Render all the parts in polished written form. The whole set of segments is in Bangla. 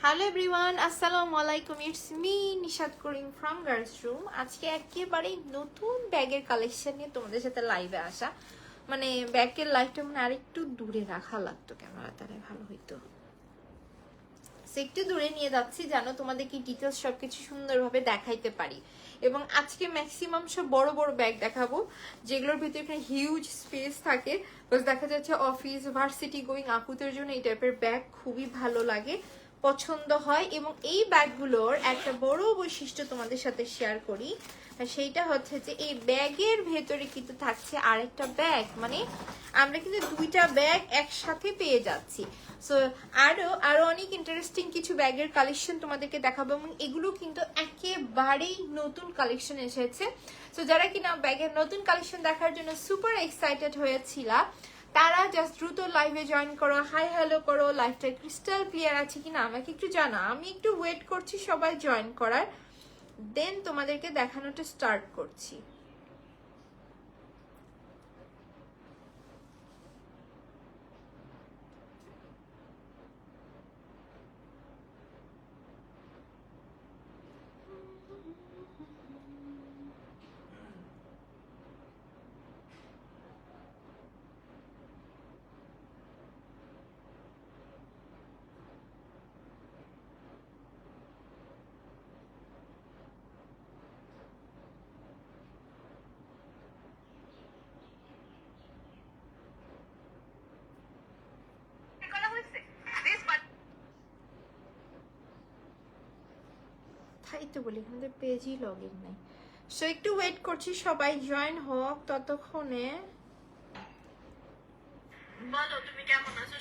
হ্যালো এভরিওয়ান, আসসালামু আলাইকুম। It's me Nishat Karim from girls room. আজকে একেবারে নতুন ব্যাগের কালেকশন নিয়ে তোমাদের সাথে লাইভে আসা। মানে ব্যাগের লাইভটা মানে আরেকটু দূরে রাখা লাগতো, ক্যামেরা তাহলে ভালো হইতো। একটু দূরে নিয়ে যাচ্ছি জানো, তোমাদের কি ডিটেলস সবকিছু সুন্দরভাবে দেখাইতে পারি। এবং আজকে ম্যাক্সিমাম সব বড় বড় ব্যাগ দেখাবো, যেগুলোর ভিতরে এখানে হিউজ স্পেস থাকে। বাস দেখা যাচ্ছে অফিস ভার্সিটি গোয়িং আপুদের জন্য এই টাইপের ব্যাগ খুবই ভালো লাগে, পছন্দ হয়। এবং এই ব্যাগগুলোর একটা বড় বৈশিষ্ট্য তোমাদের সাথে শেয়ার করি, সেইটা হচ্ছে যে এই ব্যাগের ভেতরে কিন্তু থাকছে আরেকটা ব্যাগ। মানে আমরা কিন্তু দুইটা ব্যাগ একসাথে পেয়ে যাচ্ছি। সো আরো অনেক ইন্টারেস্টিং কিছু ব্যাগের কালেকশন তোমাদেরকে দেখাবো, এবং এগুলো কিন্তু একেবারেই নতুন কালেকশন এসেছে। সো যারা কিনা ব্যাগের নতুন কালেকশন দেখার জন্য সুপার এক্সাইটেড হয়েছিল, তারা জাস্ট দ্রুত লাইভে জয়েন করো, হাই হ্যালো করো। লাইভটা ক্রিস্টাল ক্লিয়ার আছে কিনা আমাকে একটু জানা, আমি একটু ওয়েট করছি সবাই জয়েন করার, দেন তোমাদেরকে দেখানোটা স্টার্ট করছি। তাই তো বলি, আমাদের পেজই লগ ইন নাই। সো একটু ওয়েট করছি সবাই জয়েন হোক ততক্ষণে। বলো তুমি কেমন আছো?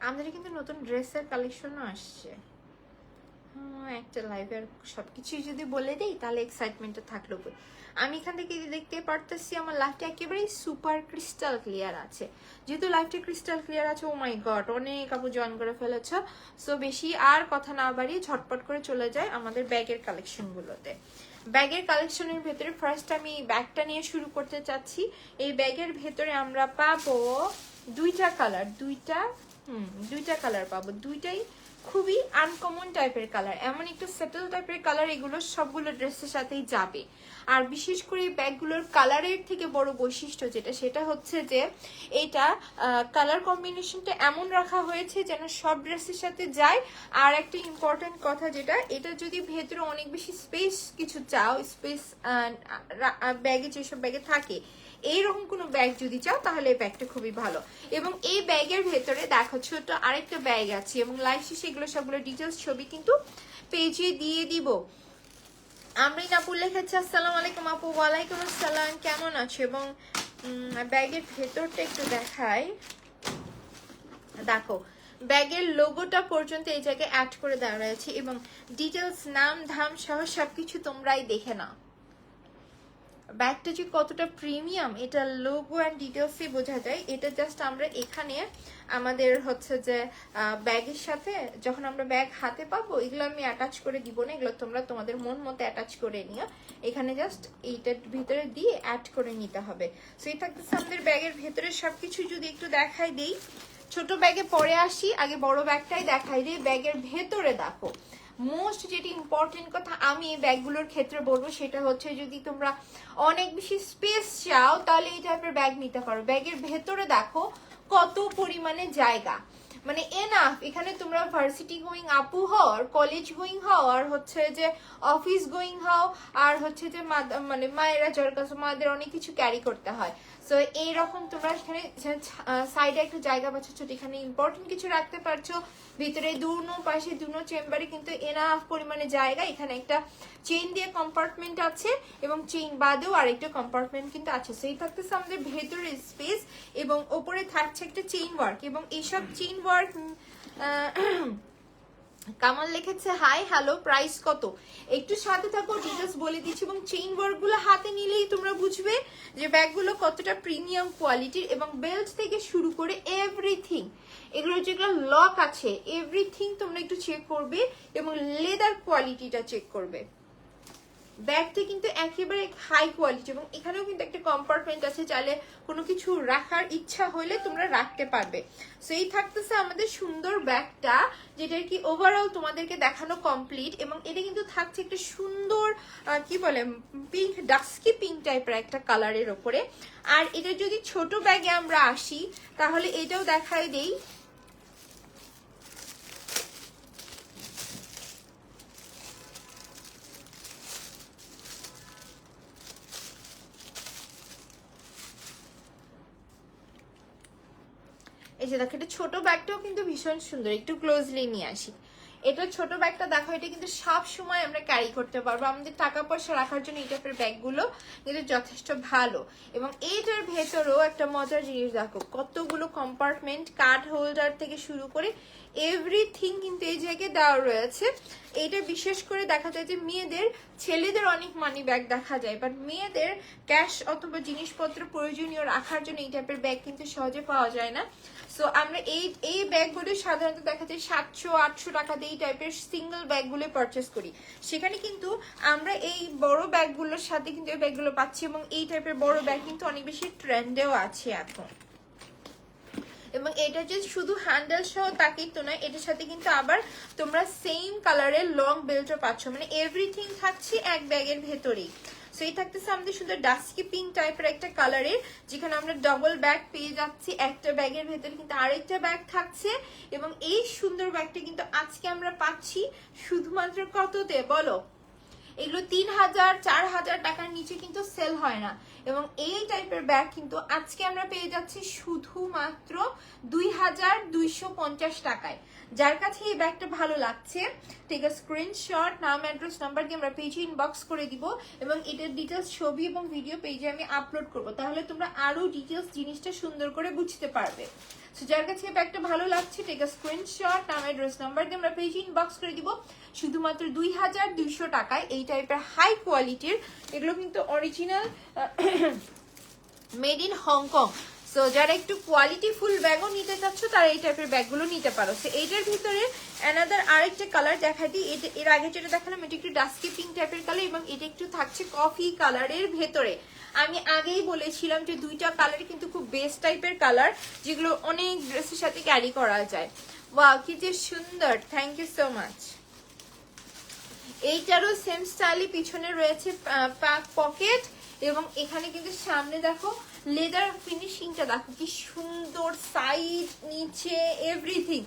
আমাদের কিন্তু নতুন ড্রেসের কালেকশনও আসছে। একটা লাইভে আর সবকিছুই যদি বলে দেই তাহলে এক্সাইটমেন্টটা থাকলো। আমি এখান থেকে দেখতে পারতেছি আমার লাইভটা একেবারেই সুপার ক্রিস্টাল ক্লিয়ার আছে। যেহেতু লাইভটা ক্রিস্টাল ক্লিয়ার আছে, ও মাই গড অনেক আপু জয়েন করে ফেলেছ। সো বেশি আর কথা না বাড়িয়ে ঝটপট করে চলে যায় আমাদের ব্যাগের কালেকশনগুলোতে। ব্যাগের কালেকশনের ভেতরে ফার্স্ট আমি ব্যাগটা নিয়ে শুরু করতে চাচ্ছি। এই ব্যাগের ভেতরে আমরা পাবো দুইটা কালার, দুইটা কালার পাবো। দুইটাই খুবই আনকমন টাইপের কালার, এমন একটু সেটেল টাইপের কালার। এগুলো সবগুলো ড্রেসের সাথেই যাবে। আর বিশেষ করে ব্যাগগুলোর কালারের থেকে বড় বৈশিষ্ট্য যেটা, সেটা হচ্ছে যে এটা কালার কম্বিনেশনটা এমন রাখা হয়েছে যেন সব ড্রেসের সাথে যায়। আর একটা ইম্পর্টেন্ট কথা যেটা, এটা যদি ভেতরে অনেক বেশি স্পেস কিছু চাও, স্পেস ব্যাগে যেসব ব্যাগে থাকে এইরকম কোনো ব্যাগ যদি চাও তাহলে এই ব্যাগটা খুবই ভালো। এবং এই ব্যাগের ভেতরে দেখো ছোট আরেকটা ব্যাগ আছে, এবং লাইভ শেষে এগুলো সবগুলো ডিটেলস ছবি কিন্তু পেজে দিয়ে দিব। আমরিন আপু লিখেছে আসসালামু আলাইকুম আপু। ওয়ালাইকুম আসসালাম, কেমন আছো? এবং ব্যাগের ভেতরটা একটু দেখাই, দেখো ব্যাগের লোগোটা পর্যন্ত এই জায়গায় অ্যাড করে দেওয়া রয়েছে, এবং ডিটেলস নাম ধাম সহ সবকিছু তোমরাই দেখে নাও। ব্যাগটা যে কতটা প্রিমিয়াম এটা লোগো অ্যান্ড ডিটেলসে বোঝা যায়। এটা জাস্ট আমরা এখানে আমাদের হচ্ছে যে ব্যাগের সাথে যখন আমরা ব্যাগ হাতে পাবো, এগুলো আমি অ্যাটাচ করে দিব না, এগুলো তোমরা তোমাদের মন মতো অ্যাটাচ করে নিও। এখানে জাস্ট এইটার ভিতরে দিয়ে অ্যাড করে নিতে হবে। সো এই থাকতেছে আমাদের ব্যাগের ভেতরে সবকিছু। যদি একটু দেখাই দিই, ছোট ব্যাগে পরে আসি, আগে বড় ব্যাগটাই দেখাই দিই। ব্যাগের ভেতরে দেখো মোস্ট যেটি ইম্পর্টেন্ট কথা আমি এই ব্যাগগুলোর ক্ষেত্রে বলবো, সেটা হচ্ছে যদি তোমরা অনেক বেশি স্পেস চাও তাহলে এই টাইপের ব্যাগ নিতে পারো। ব্যাগের ভেতরে দেখো কত পরিমাণে জায়গা, মানে এনাফ। এখানে তোমরা ভার্সিটি গোয়িং আপু হও, আর কলেজ গোয়িং হও, আর হচ্ছে যে অফিস গোয়িং হও, আর হচ্ছে যে মানে মায়েরা যার কাছে মাদের অনেক কিছু ক্যারি করতে হয়। সো এইরকম তোমরা এখানে সাইডে একটা জায়গা পাচ্ছ, এখানে ইম্পর্টেন্ট কিছু রাখতে পারছো। ভিতরে দুনো পাশে দুনো চেম্বারে কিন্তু এনাফ পরিমাণে জায়গা। এখানে একটা চেইন দিয়ে কম্পার্টমেন্ট আছে, এবং চেইন বাদেও আরেকটা কম্পার্টমেন্ট কিন্তু আছে। সেই থাকতেছে আমাদের ভেতরের স্পেস, এবং ওপরে থাকছে একটা চেইন ওয়ার্ক। এবং এইসব চেইন ওয়ার্ক কামাল লিখেছে হাই হ্যালো, প্রাইস কত? একটু সাথে থাকো, ডিটেলস বলে দিচ্ছি। এবং চেইন ওয়ার্কগুলো হাতে নিলেই তোমরা বুঝবে যে ব্যাগগুলো কতটা প্রিমিয়াম কোয়ালিটির। এবং বেল্ট থেকে শুরু করে এভরিথিং, এগুলো যেগুলো লক আছে এভরিথিং তোমরা একটু চেক করবে এবং লেদার কোয়ালিটিটা চেক করবে। ব্যাগটা কিন্তু একেবারে হাই কোয়ালিটি এবং এখানেও কিন্তু একটা কম্পার্টমেন্ট আছে, চাইলে কোনো কিছু রাখার ইচ্ছা হলে তোমরা রাখতে পারবে। সো এই থাকতেছে আমাদের সুন্দর ব্যাগটা, যেটা কি ওভারঅল তোমাদেরকে দেখানো কমপ্লিট। এবং এটা কিন্তু থাকছে একটা সুন্দর কি বলে পিঙ্ক, ডাস্কি পিঙ্ক টাইপের একটা কালারের ওপরে। আর এটা যদি ছোট ব্যাগে আমরা আসি তাহলে এটাও দেখাই দেই। এই যে দেখো, এটা ছোট ব্যাগটাও কিন্তু ভীষণ সুন্দর, একটু ক্লোজলি নিয়ে আসি। এটা ছোট ব্যাগটা দেখো, এটা কিন্তু সব সময় আমরা ক্যারি করতে পারবো। আমাদের টাকা পয়সা রাখার জন্য এই টাইপের ব্যাগগুলো কিন্তু যথেষ্ট ভালো। এবং এইটার ভেতরেও একটা মজার জিনিস দেখো, কতগুলো কম্পার্টমেন্ট, কার্ড হোল্ডার থেকে শুরু করে এভরিথিং কিন্তু এই জায়গায় দেওয়া রয়েছে। এইটা বিশেষ করে দেখা যায় যে মেয়েদের, ছেলেদের অনেক মানি ব্যাগ দেখা যায়, বাট মেয়েদের ক্যাশ অথবা জিনিসপত্র প্রয়োজনীয় রাখার জন্য এই টাইপের ব্যাগ কিন্তু সহজে পাওয়া যায় না। সো আমরা এই ব্যাগগুলো সাধারণত দেখা যায় 700-800 টাকা দিয়ে এই টাইপের সিঙ্গেল ব্যাগগুলো পারচেস করি। সেখানে কিন্তু আমরা এই বড় ব্যাগগুলোর সাথে কিন্তু এই ব্যাগগুলো পাচ্ছি। এবং এই টাইপের বড় ব্যাগ কিন্তু অনেক বেশি ট্রেন্ডেও আছে এখন। এবং এটা যে শুধু হ্যান্ডেল সহ তা কিন্তু না, এটার সাথে কিন্তু আবার তোমরা সেম কালারের লং বেল্টও পাচ্ছ, মানে এভরিথিং থাকছে এক ব্যাগের ভেতরেই। সো এই থাকতেছে আমাদের সুন্দর ডাস্কি পিঙ্ক টাইপের একটা কালারের, যেখানে আমরা ডবল ব্যাগ পেয়ে যাচ্ছি। একটা ব্যাগের ভেতরে কিন্তু আরেকটা ব্যাগ থাকছে। এবং এই সুন্দর ব্যাগটা কিন্তু আজকে আমরা পাচ্ছি শুধুমাত্র কততে বলো? এগুলো 3000-4000 টাকার নিচে কিন্তু সেল হয় না। এবং এই টাইপের ব্যাগ কিন্তু আজকে আমরা পেয়ে যাচ্ছি শুধুমাত্র 2250 টাকায়। যার কাছে এই ব্যাগটা ভালো লাগছে, টেক আ স্ক্রিনশট, নাম অ্যাড্রেস নাম্বার দিয়ে আমরা পেজে ইনবক্স করে দিব। এবং এটার ডিটেলস ছবি এবং ভিডিও পেজে আমি আপলোড করব, তাহলে তোমরা আরো ডিটেলস জিনিসটা সুন্দর করে বুঝতে পারবে। সো যার কাছে এই ব্যাগটা ভালো লাগছে, টেক আ স্ক্রিনশট, নাম অ্যাড্রেস নাম্বার দিয়ে আমরা পেজে ইনবক্স করে দিব শুধুমাত্র 2200 টাকায়। এই টাইপের হাই কোয়ালিটির, এগুলো কিন্তু original made in Hong Kong. So যারা একটু কোয়ালিটি ফুল ব্যাগও নিতে চাচ্ছ তারা এই টাইপের ব্যাগগুলো নিতে পারো। সো এইটার ভিতরে অ্যানাদার আরেকটা কালার দেখা দিই। এর আগে যেটা দেখালাম এটা একটু ডাস্কি পিঙ্ক টাইপের কালার, এবং এটা একটু থাকছে কফি কালারের ভেতরে। আমি আগেই বলেছিলাম যে দুইটা কালার কিন্তু খুব বেস্ট টাইপের কালার, যেগুলো অনেক ড্রেসের সাথে ক্যারি করা যায়। ওয়াও, কি যে সুন্দর, থ্যাংক ইউ সো মাচ। এইটারও সেম স্টাইলে পিছনে রয়েছে পকেট, এবং এখানে কিন্তু সামনে দেখো লেদার ফিনিশিংটা দেখো কি সুন্দর, সাইড নিচে এভরিথিং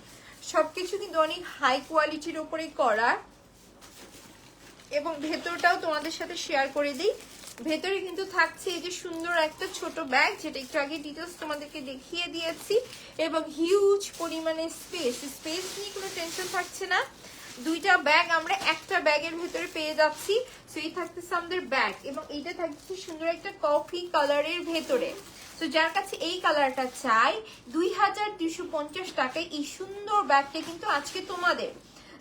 সবকিছু কিন্তু অনেক হাই কোয়ালিটির উপরে করা। এবং ভেতরটাও তোমাদের সাথে শেয়ার করে দিই। ভেতরে কিন্তু থাকছে এই যে সুন্দর একটা ছোট ব্যাগ, যেটা একটু আগে ডিটেলস তোমাদেরকে দেখিয়ে দিয়েছি। এবং হিউজ পরিমাণে স্পেস নিয়ে কোনো টেনশন থাকছে না। দুইটা ব্যাগ আমরা একটা ব্যাগের ভেতরে পেয়ে যাচ্ছি। সো এই থাকতেছে আমাদের ব্যাগ, এবং এইটা থাকছে সুন্দর একটা কফি কালারের ভেতরে। তো যার কাছে এই কালারটা চাই 2250 টাকায় এই সুন্দর ব্যাগটা কিন্তু আজকে তোমাদের।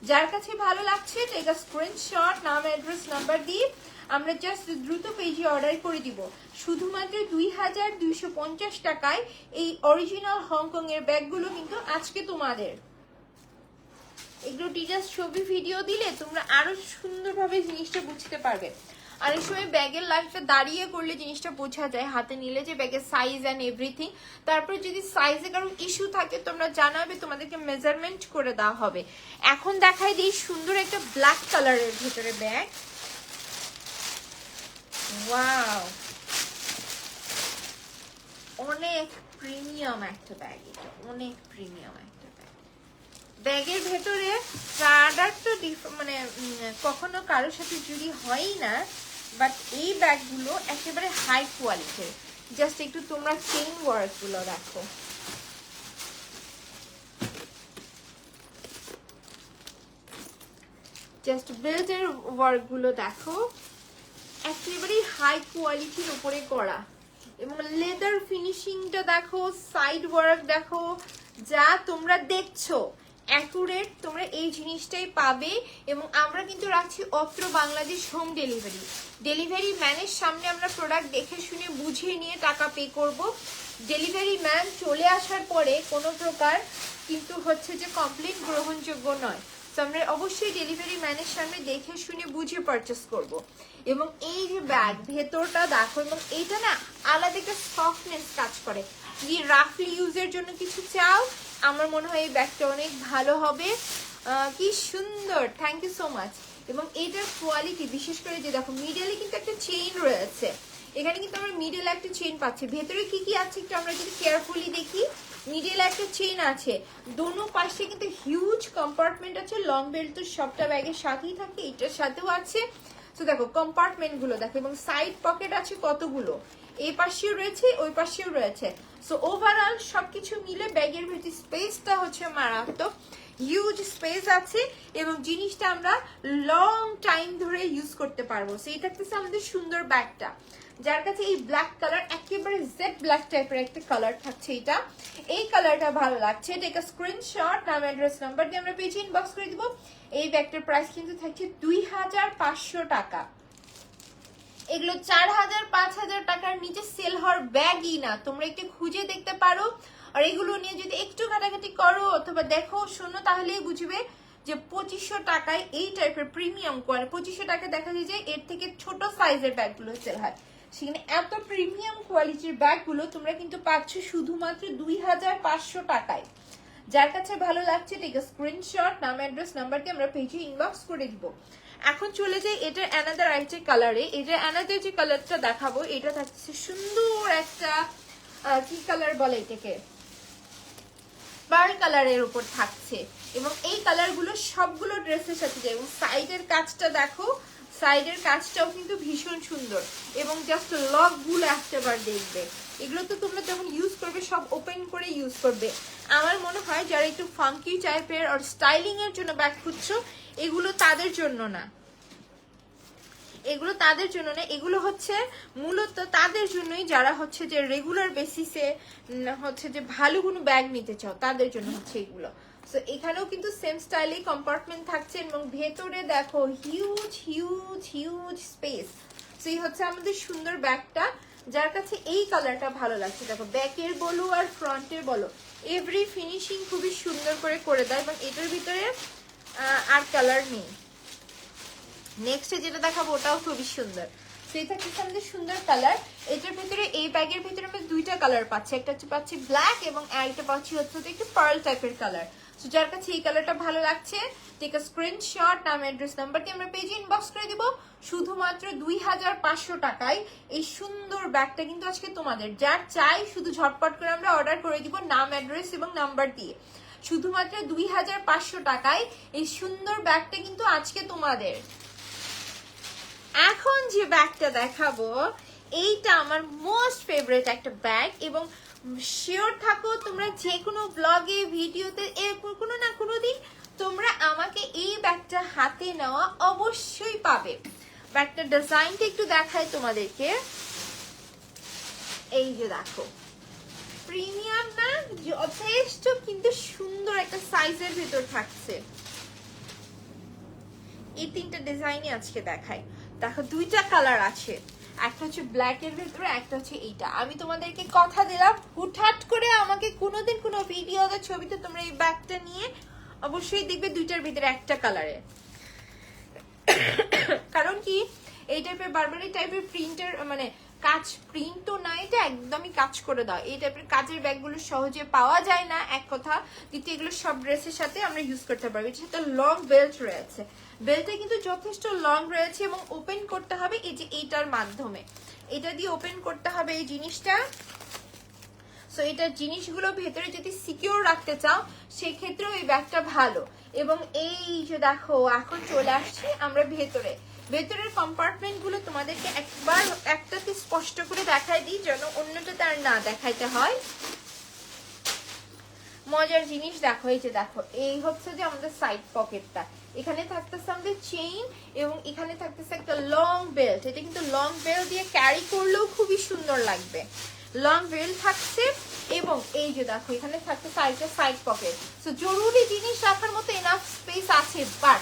যার কাছে ভালো লাগছে টেক আ স্ক্রিনশট, নাম অ্যাড্রেস নাম্বার দিয়ে আমরা জাস্ট দ্রুত পেজে অর্ডার করে দিব শুধুমাত্র 2250 টাকায়। এই অরিজিনাল হংকং এর ব্যাগগুলো কিন্তু আজকে তোমাদের। এগুলো ডিটেলস ছবি ভিডিও দিলে তোমরা আরো সুন্দরভাবে জিনিসটা বুঝতে পারবে। অনেক সময় ব্যাগের লাইফটা দাঁড়িয়ে করলে জিনিসটা বোঝা যায়, হাতে নিলে যে ব্যাগের সাইজ অ্যান্ড এভরিথিং। তারপরে যদি সাইজে কারো ইস্যু থাকে তোমরা জানাবে, তোমাদেরকে মেজারমেন্ট করে দেওয়া হবে। এখন দেখাই দিই সুন্দর একটা ব্ল্যাক কালারের ভিতরে ব্যাগ। ওয়াও, অনেক প্রিমিয়াম একটা ব্যাগ, এটা অনেক প্রিমিয়াম একটা ব্যাগ। ব্যাগের ভেতরে প্রোডাক্ট তো মানে কখনো কারোর সাথে জুড়ি হয়ই না, বাট এই ব্যাগগুলো একেবারে হাই কোয়ালিটির। জাস্ট একটু তোমরা চেইন ওয়ার্কগুলো দেখো, জাস্ট বেল্টের ওয়ার্কগুলো দেখো, একেবারে হাই কোয়ালিটির উপরে করা। এবং লেদার ফিনিশিংটা দেখো, সাইড ওয়ার্ক দেখো, যা তোমরা দেখছো অ্যাকুরেট তোমরা এই জিনিসটাই পাবে। এবং আমরা কিন্তু রাখছি অত্র বাংলাদেশ হোম ডেলিভারি। ডেলিভারি ম্যানের সামনে আমরা প্রোডাক্ট দেখে শুনে বুঝিয়ে নিয়ে টাকা পে করব। ডেলিভারি ম্যান চলে আসার পরে কোনো প্রকার কিন্তু হচ্ছে যে কমপ্লেন গ্রহণযোগ্য নয়। তো আমরা অবশ্যই ডেলিভারি ম্যানের সামনে দেখে শুনে বুঝে পারচেস করব। এবং এই যে ব্যাগ ভেতরটা দেখো, এবং এইটা না আলাদা একটা সফটনেস কাজ করে। যদি রাফলি ইউজের জন্য কিছু চাও, আমার মনে হয় এই ব্যাগটা অনেক ভালো হবে। কি সুন্দর, থ্যাংক ইউ সো মাচ। এবং এটার কোয়ালিটি বিশেষ করে যে দেখো মিডলে কিন্তু একটা চেইন রয়েছে, এখানে কিন্তু আমরা মিডলে একটা চেইন পাচ্ছি। ভেতরে কি কি আছে একটু আমরা যদি কেয়ারফুলি দেখি, মিডলে একটা চেইন আছে, দোনো পাশে কিন্তু হিউজ কম্পার্টমেন্ট আছে। লং বেল্ট তো সবটা ব্যাগের সাথেই থাকে, এটার সাথেও আছে। তো দেখো কম্পার্টমেন্ট গুলো দেখো, এবং সাইড পকেট আছে কতগুলো, এই পাশেও রয়েছে ওই পাশেও রয়েছে। সো ওভারঅল সবকিছু মিলে ব্যাগের ভিতরে স্পেসটা হচ্ছে মারাত্মক, হিউজ স্পেস আছে এবং জিনিসটা আমরা লং টাইম ধরে ইউজ করতে পারবো। সো এটা হচ্ছে আমাদের সুন্দর ব্যাগটা, যার কাছে এই ব্ল্যাক কালার একেবারে জেড ব্ল্যাক টাইপের একটা কালার থাকছে, এটা এই কালারটা ভালো লাগছে। টেক আ স্ক্রিনশট, নাম অ্যাড্রেস নাম্বার দিয়ে আমরা পেজে ইনবক্স করে দিব। এই ব্যাগটার প্রাইস কিন্তু থাকছে 2500 টাকা। এগুলো 4000 5000 টাকার নিচে সেল হওয়ার ব্যাগই না, তোমরা একটু খুঁজে দেখতে পারো। আর এগুলো নিয়ে যদি একটু ঘাটাঘাটি করো অথবা দেখো শোনো, তাহলেই বুঝবে যে 2500 টাকায় এই টাইপের প্রিমিয়াম কোয়ালিটি। 2500 টাকা দেখা যায় যে এর থেকে ছোট সাইজের ব্যাগগুলো সেল হয়, সেখানে এত প্রিমিয়াম কোয়ালিটির ব্যাগগুলো তোমরা কিন্তু পাচ্ছ শুধুমাত্র 2500 টাকায়। যার কাছে ভালো লাগছে টেক আ স্ক্রিনশট, নাম অ্যাড্রেস নাম্বার দিয়ে আমরা পেজে ইনবক্স করে দিব। এখন চলে যাই এটার অ্যানাদার আরেকটা কালারে। এটা অ্যানাদার যে কালারটা দেখাবো, এটা থাকছে সুন্দর একটা কি কালার বলে এটাকে, পার্ল কালারের উপর থাকছে। এবং এই কালারগুলো সবগুলো ড্রেসের সাথে যায়। এবং সাইডের কাজটা দেখো, সাইডের কাজটাও কিন্তু ভীষণ সুন্দর। এবং জাস্ট লক গুলো একটাবার দেখবে, এগুলো তো তোমরা যখন ইউজ করবে সব ওপেন করে ইউজ করবে। আমার মনে হয় যারা একটু ফাঙ্কি টাইপের আর স্টাইলিং এর জন্য ব্যাগ খুঁজছো, এগুলো তাদের জন্য না, এগুলো তাদের জন্য না, এগুলো হচ্ছে মূলত তাদের জন্যই যারা হচ্ছে যে রেগুলার বেসিসে হচ্ছে যে ভালো কোনো ব্যাগ নিতে চাও, তাদের জন্য হচ্ছে এগুলো। সো এখানেও কিন্তু সেম স্টাইলে কম্পার্টমেন্ট থাকছে এবং ভেতরে দেখো huge huge huge space. So এই হচ্ছে আমাদের সুন্দর ব্যাগটা, যার কাছে এই কালারটা ভালো লাগছে। দেখো ব্যাকের বলো আর ফ্রন্টের বলো, এভরি ফিনিশিং খুবই সুন্দর করে দেয়। এবং এটার ভিতরে আর কালার নেই। নেক্সটে যেটা দেখাবো ওটাও খুবই সুন্দর। সেটা হচ্ছে আমাদের সুন্দর কালার। এটার ভিতরে এই ব্যাগের ভিতরে আমরা দুইটা কালার পাচ্ছি, একটা হচ্ছে পাচ্ছি ব্ল্যাক এবং আরেকটা পাচ্ছি হচ্ছে একটু পার্ল টাইপের কালার। সো যার কাছে এই কালারটা ভালো লাগছে টেক আ স্ক্রিনশট, নাম অ্যাড্রেস নাম্বার দিয়ে আমরা পেজে ইনবক্স করে দিব। শুধুমাত্র 2500 টাকায় এই সুন্দর ব্যাগটা কিন্তু আজকে তোমাদের। যার চাই শুধু ঝটপট করে আমরা অর্ডার করে দিব নাম অ্যাড্রেস এবং নাম্বার দিয়ে। শুধুমাত্র 2500 টাকায় এই সুন্দর ব্যাগটা কিন্তু আজকে তোমাদের। এখন যে ব্যাগটা দেখাবো, এইটা আমার মোস্ট ফেভারিট একটা ব্যাগ। এবং শিওর থাকো তোমরা যে কোনো ব্লগে ভিডিওতে কোনো না কোনো দিন তোমরা আমাকে এই ব্যাগটা হাতে নেওয়া অবশ্যই পাবে। ব্যাগটার ডিজাইনটা একটু দেখাই তোমাদেরকে। এই যে দেখো, প্রিমিয়াম না, যথেষ্ট কিন্তু সুন্দর একটা সাইজের ভিতর থাকছে। এই তিনটা ডিজাইনই আজকে দেখাই। দেখো দুইটা কালার আছে, একটা হচ্ছে ব্ল্যাক এর ভিতরে, একটা হচ্ছে এইটা। আমি তোমাদেরকে কথা দিলাম হুটহাট করে আমাকে কোনোদিন কোনো ভিডিওতে ছবিতে তোমরা এই ব্যাগটা নিয়ে অবশ্যই দেখবে দুইটার ভিতরে একটা কালারে। কারণ কি এই টাইপের বারবারি টাইপের প্রিন্টের মানে কাজ প্রিন্ট তো না, এটা একদমই কাজ করে দাও। এই টাইপের কাজের ব্যাগগুলো সহজে পাওয়া যায় না এক কথা, দ্বিতীয় এগুলো সব ড্রেসের সাথে আমরা ইউজ করতে পারবো। এটার সাথে লং বেল্ট রয়েছে, বেল্টটা কিন্তু যথেষ্ট লং রয়েছে এবং ওপেন করতে হবে এই যে এইটার মাধ্যমে, এটা দিয়ে ওপেন করতে হবে এই জিনিসটা। সো এটার জিনিসগুলো ভেতরে যদি সিকিউর রাখতে চাও সেক্ষেত্রেও এই ব্যাগটা ভালো। এবং এই যে দেখো এখন চলে আসছি আমরা ভেতরে। ভেতরের কম্পার্টমেন্ট গুলো তোমাদেরকে একবার একটাতে স্পষ্ট করে দেখাই দিই যেন অন্যটাতে আর না দেখাইতে হয়। মজার জিনিস দেখো, এই যে দেখো এই হচ্ছে যে আমাদের সাইড পকেটটা, এখানে থাকতেছে আমাদের চেইন এবং এখানে থাকতেছে একটা লং বেল্ট। এটা কিন্তু লং বেল্ট দিয়ে ক্যারি করলেও খুবই সুন্দর লাগবে। লং বেল্ট থাকছে এবং এই যে দেখো এখানে থাকতে সাইডে সাইড পকেট। সো জরুরি জিনিস রাখার মতো এনাফ স্পেস আছে, বাট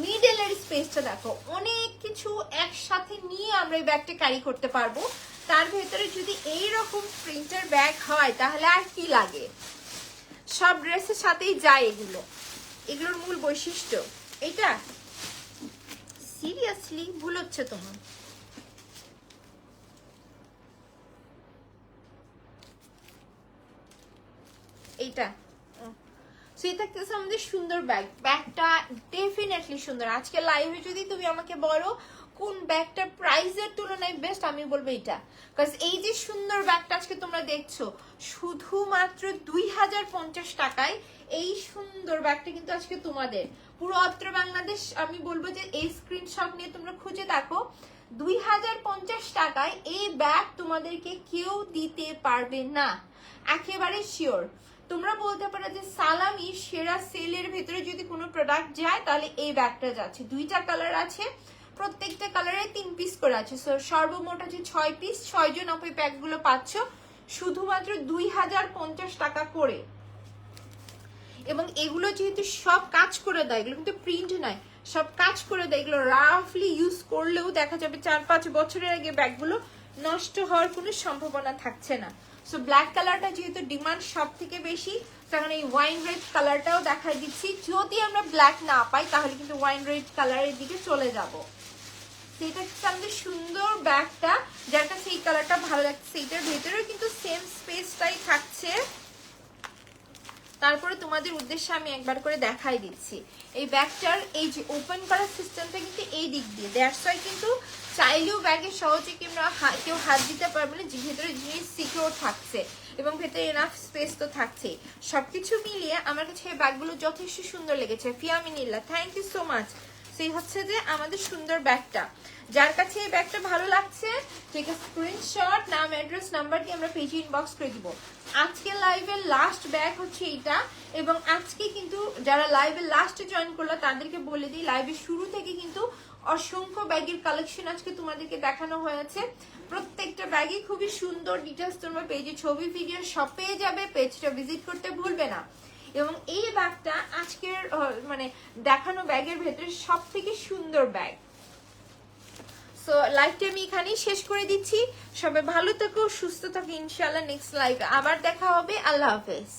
মিডলের স্পেসটা দেখো, অনেক কিছু একসাথে নিয়ে আমরা এই ব্যাগটা ক্যারি করতে পারবো। তার ভেতরে যদি এইরকম প্রিন্টার ব্যাগ হয় তাহলে আর কি লাগে, সব ড্রেসের সাথেই যায় এগুলো, এগুলোর মূল বৈশিষ্ট্য এটা। সিরিয়াসলি ভুল হচ্ছে তোমার। এইটা সেই থাকতেছে আমাদের সুন্দর ব্যাগ। ব্যাগটা ডেফিনেটলি সুন্দর। আজকে লাইভে যদি তুমি আমাকে বলো কোন ব্যাগটা প্রাইসের তুলনায় বেস্ট, আমি বলবো এটা। কারণ এই যে সুন্দর ব্যাগটা আজকে তোমরা দেখছো শুধুমাত্র 2050 টাকায়, এই সুন্দর ব্যাগটা কিন্তু আজকে তোমাদের পুরো অত্র বাংলাদেশ। আমি বলবো যে এই স্ক্রিনশট নিয়ে তোমরা খুঁজে দেখো, 2050 টাকায় এই ব্যাগ তোমাদেরকে কেউ দিতে পারবে না, একেবারে শিওর। তোমরা বলতে পারো যে সালামি সেরা সেলের ভেতরে যদি কোনো প্রোডাক্ট যায় তাহলে এই ব্যাগটা যাচ্ছে। 2টা কালার আছে, প্রত্যেকটা কালারে 3 পিস করে আছে। সর্বমোট আছে 6 পিস, 6 জন আপনি প্যাকগুলো পাচ্ছ শুধুমাত্র 2050 টাকা করে। এবং এগুলো যেহেতু সব কাজ করে দেয়, এগুলো কিন্তু প্রিন্ট নয়, সব কাজ করে দেয়। এগুলো রাফলি ইউজ করলেও দেখা যাবে 4-5 বছরের আগে ব্যাগগুলো নষ্ট হওয়ার কোনো সম্ভাবনা থাকছে না। সো ব্ল্যাক কালারটা যেহেতু ডিমান্ড সব থেকে বেশি, তখন এই ওয়াইন রেড কালারটাও দেখাই দিচ্ছি। যদি আমরা ব্ল্যাক না পাই তাহলে কিন্তু ওয়াইন রেড কালারের দিকে চলে যাব। সেটা হচ্ছে আমাদের সুন্দর ব্যাগটা, যার কাছে এই কালারটা ভালো লাগছে। এটার ভেতরেও কিন্তু সেম স্পেসটাই থাকছে। তারপরে তোমাদের উদ্দেশ্যে আমি একবার করে দেখাই দিচ্ছি এই ব্যাগটার এই যে ওপেন করার সিস্টেমটা কিন্তু এই দিক দিয়ে, দ্যাটস ওয়াই কিন্তু চাইলেও ব্যাগে সহজে কেউ হাত দিতে পারবে না, যে ভেতরে জিনিস সিকিউর থাকছে এবং ভেতরে এনাফ স্পেস তো থাকছেই। সবকিছু মিলিয়ে আমার কাছে এই ব্যাগগুলো যথেষ্ট সুন্দর লেগেছে। ফিয়ামিনিল্লা, থ্যাংক ইউ সো মাচ। সেই হচ্ছে যে আমাদের সুন্দর ব্যাগটা, যার কাছে এই ব্যাগটা ভালো লাগছে ঠিক আছে, স্ক্রিনশট, নাম, অ্যাড্রেস, নাম্বার দিয়ে আমরা পেজে ইনবক্স করে দিব। আজকে লাইভের লাস্ট ব্যাগ হচ্ছে এইটা। এবং আজকে কিন্তু যারা লাইভের লাস্টে জয়েন করলো তাদেরকে বলে দিই, লাইভের শুরু থেকে কিন্তু অসংখ্য ব্যাগের কালেকশন আজকে তোমাদেরকে দেখানো হয়েছে। প্রত্যেকটা ব্যাগই খুবই সুন্দর। ডিটেলস তোমরা পেজে ছবি ভিডিও সব পেয়ে যাবে, পেজটা ভিজিট করতে ভুলবে না। এবং এই ব্যাগটা আজকের মানে দেখানো ব্যাগের ভেতরে সব থেকে সুন্দর ব্যাগ। সো লাইভটা আমি এখানেই শেষ করে দিচ্ছি। সবাই ভালো থাকো, সুস্থ থাকো, ইনশাআল্লাহ নেক্সট লাইভে আবার দেখা হবে। আল্লাহ হাফেজ।